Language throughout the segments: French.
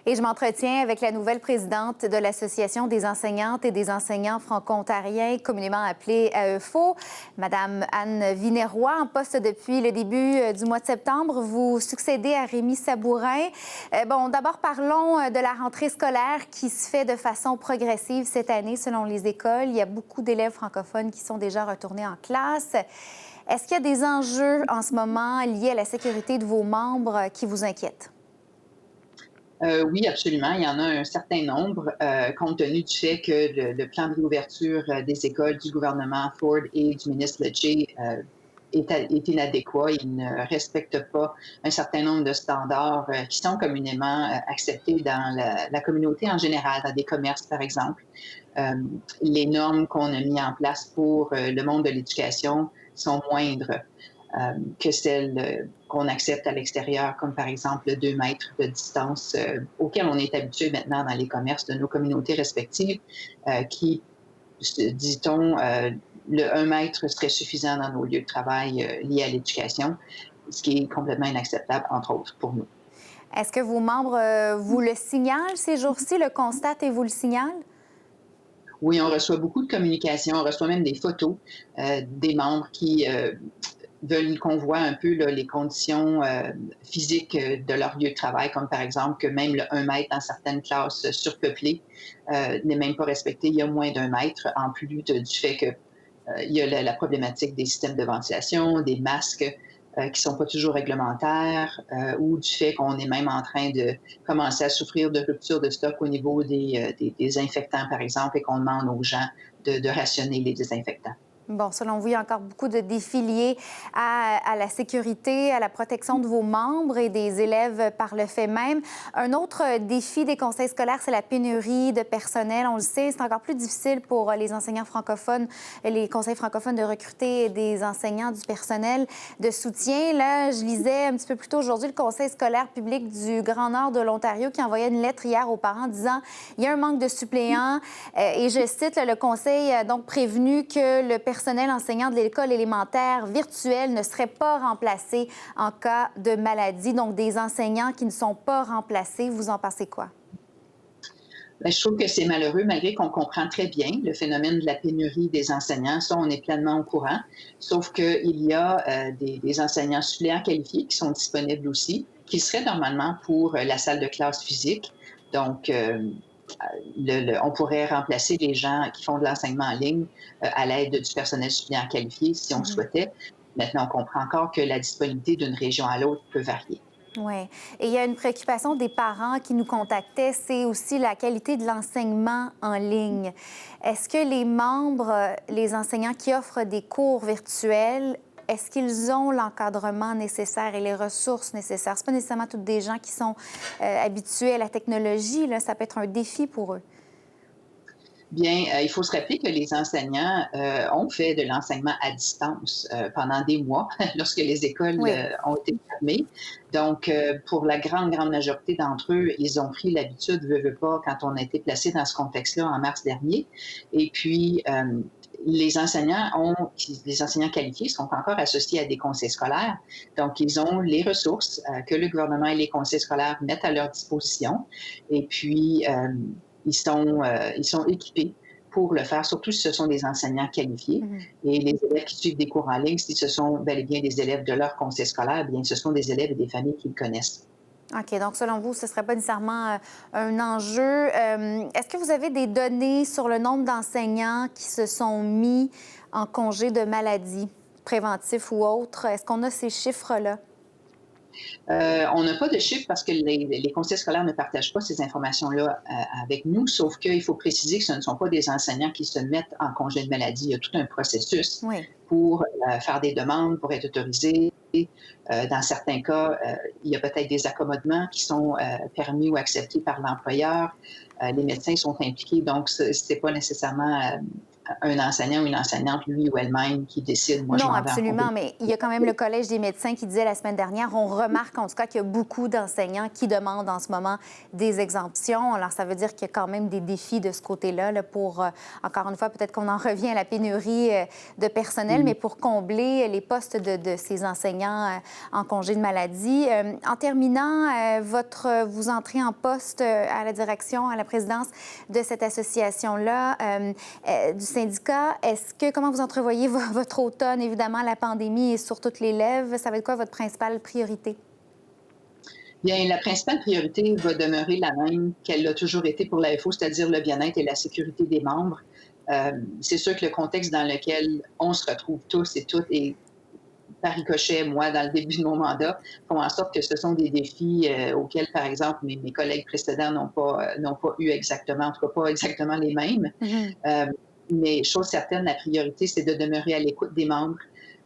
Et je m'entretiens avec la nouvelle présidente de l'Association des enseignantes et des enseignants franco-ontariens, communément appelée AEFO, Madame Anne Vinéroy, en poste depuis le début du mois de septembre. Vous succédez à Rémi Sabourin. D'abord, parlons de la rentrée scolaire qui se fait de façon progressive cette année selon les écoles. Il y a beaucoup d'élèves francophones qui sont déjà retournés en classe. Est-ce qu'il y a des enjeux en ce moment liés à la sécurité de vos membres qui vous inquiètent? Oui, absolument. Il y en a un certain nombre, compte tenu du fait que le plan de réouverture des écoles du gouvernement Ford et du ministre Leger est inadéquat. Il ne respecte pas un certain nombre de standards qui sont communément acceptés dans la communauté en général, dans des commerces, par exemple. Euh, les normes qu'on a mises en place pour le monde de l'éducation sont moindres que celles qu'on accepte à l'extérieur, comme par exemple le 2 mètres de distance auquel on est habitué maintenant dans les commerces de nos communautés respectives, qui, dit-on, le 1 mètre serait suffisant dans nos lieux de travail liés à l'éducation, ce qui est complètement inacceptable, entre autres, pour nous. Est-ce que vos membres vous le signalent ces jours-ci, le constatent et vous le signalent? Oui, on reçoit beaucoup de communications, on reçoit même des photos des membres qui veulent qu'on voit un peu là, les conditions physiques de leur lieu de travail, comme par exemple que même le 1 mètre dans certaines classes surpeuplées n'est même pas respecté. Il y a moins d'1 mètre, en plus du fait que il y a la problématique des systèmes de ventilation, des masques qui ne sont pas toujours réglementaires, ou du fait qu'on est même en train de commencer à souffrir de rupture de stock au niveau des désinfectants, par exemple, et qu'on demande aux gens de rationner les désinfectants. Bon, selon vous, il y a encore beaucoup de défis liés à la sécurité, à la protection de vos membres et des élèves par le fait même. Un autre défi des conseils scolaires, c'est la pénurie de personnel. On le sait, c'est encore plus difficile pour les enseignants francophones, les conseils francophones de recruter des enseignants, du personnel de soutien. Là, je lisais un petit peu plus tôt aujourd'hui le conseil scolaire public du Grand Nord de l'Ontario qui envoyait une lettre hier aux parents disant il y a un manque de suppléants. Et je cite, le conseil a donc prévenu que le personnel enseignant de l'école élémentaire virtuelle ne serait pas remplacé en cas de maladie. Donc, des enseignants qui ne sont pas remplacés. Vous en pensez quoi? Bien, je trouve que c'est malheureux, malgré qu'on comprend très bien le phénomène de la pénurie des enseignants. Ça, on est pleinement au courant. Sauf qu'il y a des enseignants suppléants qualifiés qui sont disponibles aussi, qui seraient normalement pour la salle de classe physique. Donc, on pourrait remplacer les gens qui font de l'enseignement en ligne à l'aide du personnel suppléant qualifié si on le souhaitait. Maintenant, on comprend encore que la disponibilité d'une région à l'autre peut varier. Oui. Et il y a une préoccupation des parents qui nous contactaient, c'est aussi la qualité de l'enseignement en ligne. Est-ce que les membres, les enseignants qui offrent des cours virtuels, est-ce qu'ils ont l'encadrement nécessaire et les ressources nécessaires? Ce pas nécessairement tous des gens qui sont habitués à la technologie. Là, ça peut être un défi pour eux. Bien, il faut se rappeler que les enseignants ont fait de l'enseignement à distance pendant des mois lorsque les écoles Oui. ont été fermées. Donc, pour la grande, grande majorité d'entre eux, ils ont pris l'habitude, veut pas, quand on a été placé dans ce contexte-là en mars dernier. Et puis, les enseignants qualifiés sont encore associés à des conseils scolaires. Donc, ils ont les ressources que le gouvernement et les conseils scolaires mettent à leur disposition. Et puis, ils sont équipés pour le faire, surtout si ce sont des enseignants qualifiés. Et les élèves qui suivent des cours en ligne, si ce sont bel et bien des élèves de leur conseil scolaire, bien, ce sont des élèves et des familles qui le connaissent. OK. Donc, selon vous, ce ne serait pas nécessairement un enjeu. Est-ce que vous avez des données sur le nombre d'enseignants qui se sont mis en congé de maladie, préventif ou autre? Est-ce qu'on a ces chiffres-là? On n'a pas de chiffres parce que les conseils scolaires ne partagent pas ces informations-là avec nous, sauf qu'il faut préciser que ce ne sont pas des enseignants qui se mettent en congé de maladie. Il y a tout un processus Oui. pour faire des demandes, pour être autorisé. Dans certains cas, il y a peut-être des accommodements qui sont permis ou acceptés par l'employeur. Les médecins sont impliqués, donc ce n'est pas nécessairement un enseignant ou une enseignante, lui ou elle-même, qui décide, moi, je Non, m'en vais en cours absolument, d'éducation. mais il y a quand même le Collège des médecins qui disait la semaine dernière, on remarque en tout cas qu'il y a beaucoup d'enseignants qui demandent en ce moment des exemptions. Alors, ça veut dire qu'il y a quand même des défis de ce côté-là là, pour, encore une fois, peut-être qu'on en revient à la pénurie de personnel, mais pour combler les postes de ces enseignants en congé de maladie. En terminant, vous entrez en poste à la direction, à la présidence de cette association-là, du syndicat. Comment vous entrevoyez votre automne? Évidemment, la pandémie est sur toutes les lèvres. Ça va être quoi votre principale priorité? Bien, la principale priorité va demeurer la même qu'elle a toujours été pour l'AFO, c'est-à-dire le bien-être et la sécurité des membres. C'est sûr que le contexte dans lequel on se retrouve tous et toutes, et par ricochet, moi, dans le début de mon mandat, font en sorte que ce sont des défis auxquels, par exemple, mes collègues précédents n'ont pas eu exactement, en tout cas pas exactement les mêmes. Mhm. Mais chose certaine, la priorité, c'est de demeurer à l'écoute des membres,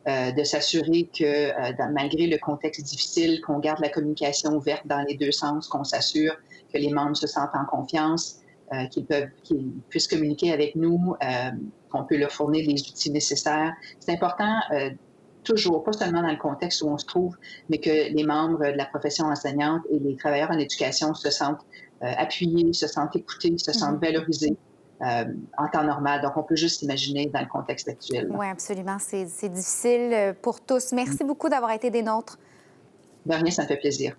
de s'assurer que, malgré le contexte difficile, qu'on garde la communication ouverte dans les deux sens, qu'on s'assure que les membres se sentent en confiance, qu'ils puissent communiquer avec nous, qu'on peut leur fournir les outils nécessaires. C'est important, toujours, pas seulement dans le contexte où on se trouve, mais que les membres de la profession enseignante et les travailleurs en éducation se sentent appuyés, se sentent écoutés, se sentent valorisés. En temps normal. Donc, on peut juste imaginer dans le contexte actuel. Oui, absolument. C'est difficile pour tous. Merci beaucoup d'avoir été des nôtres. De rien, ça me fait plaisir.